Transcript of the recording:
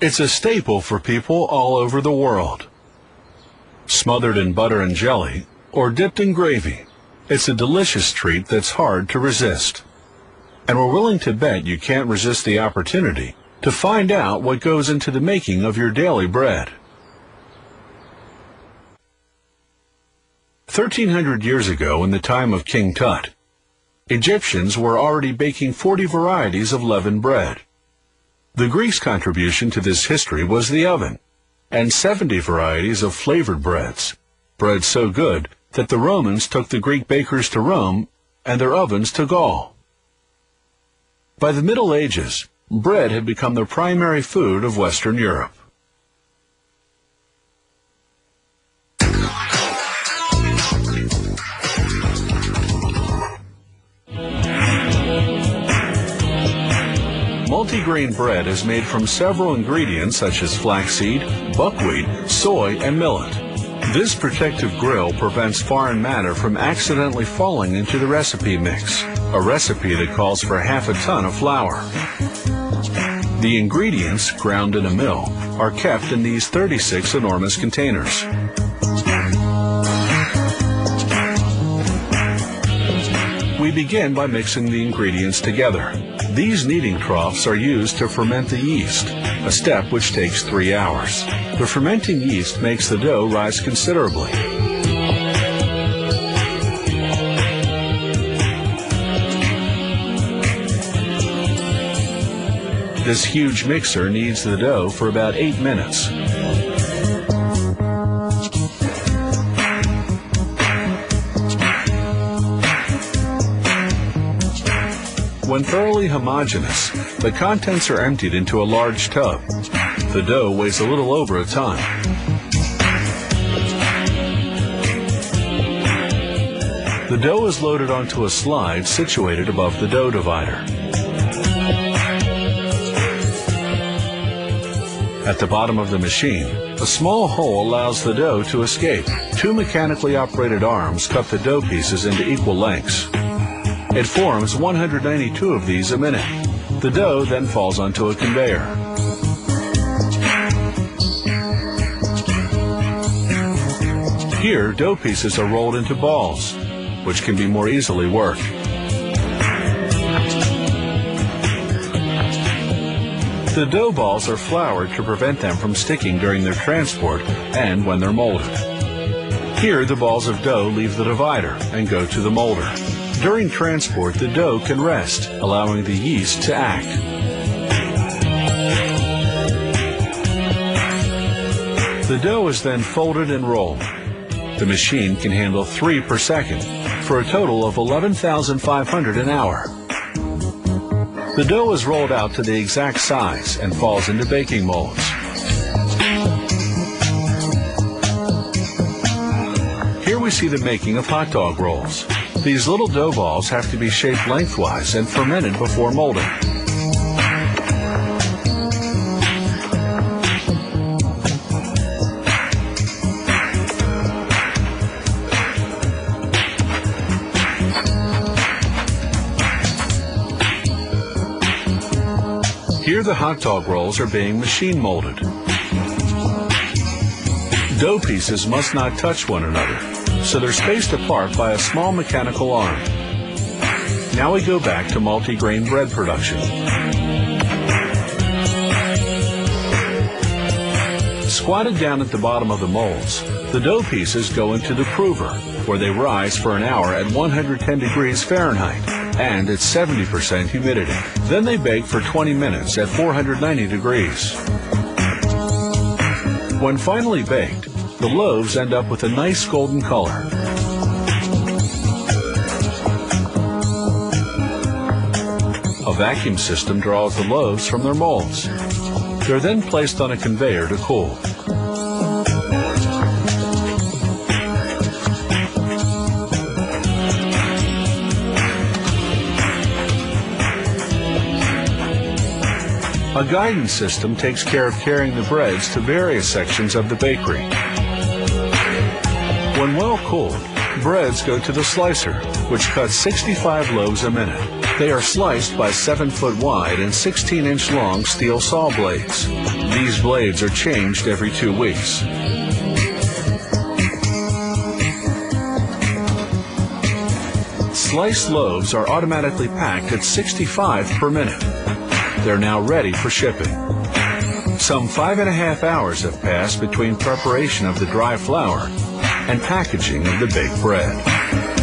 It's a staple for people all over the world. Smothered in butter and jelly, or dipped in gravy, it's a delicious treat that's hard to resist. And we're willing to bet you can't resist the opportunity to find out what goes into the making of your daily bread. 1,300 years ago, in the time of King Tut, Egyptians were already baking 40 varieties of leavened bread. The Greeks' contribution to this history was the oven, and 70 varieties of flavored breads, bread so good that the Romans took the Greek bakers to Rome and their ovens to Gaul. By the Middle Ages, bread had become the primary food of Western Europe. Multigrain bread is made from several ingredients such as flaxseed, buckwheat, soy, and millet. This protective grill prevents foreign matter from accidentally falling into the recipe mix, a recipe that calls for half a ton of flour. The ingredients, ground in a mill, are kept in these 36 enormous containers. We begin by mixing the ingredients together. These kneading troughs are used to ferment the yeast, a step which takes 3 hours. The fermenting yeast makes the dough rise considerably. This huge mixer kneads the dough for about 8 minutes. When thoroughly homogeneous, the contents are emptied into a large tub. The dough weighs a little over a ton. The dough is loaded onto a slide situated above the dough divider. At the bottom of the machine, a small hole allows the dough to escape. 2 mechanically operated arms cut the dough pieces into equal lengths. It forms 192 of these a minute. The dough then falls onto a conveyor. Here, dough pieces are rolled into balls, which can be more easily worked. The dough balls are floured to prevent them from sticking during their transport and when they're molded. Here, the balls of dough leave the divider and go to the molder. During transport, the dough can rest, allowing the yeast to act. The dough is then folded and rolled. The machine can handle 3 per second, for a total of 11,500 an hour. The dough is rolled out to the exact size and falls into baking molds. Here we see the making of hot dog rolls. These little dough balls have to be shaped lengthwise and fermented before molding. Here the hot dog rolls are being machine molded. Dough pieces must not touch one another, so they're spaced apart by a small mechanical arm. Now we go back to multi-grain bread production. Squatted down at the bottom of the molds, the dough pieces go into the prover, where they rise for an hour at 110 degrees Fahrenheit and at 70% humidity. Then they bake for 20 minutes at 490 degrees. When finally baked, the loaves end up with a nice golden color. A vacuum system draws the loaves from their molds. They're then placed on a conveyor to cool. A guidance system takes care of carrying the breads to various sections of the bakery. When well cooled, breads go to the slicer, which cuts 65 loaves a minute. They are sliced by 7-foot wide and 16-inch long steel saw blades. These blades are changed every 2 weeks. Sliced loaves are automatically packed at 65 per minute. They're now ready for shipping. Some 5.5 hours have passed between preparation of the dry flour and packaging of the baked bread.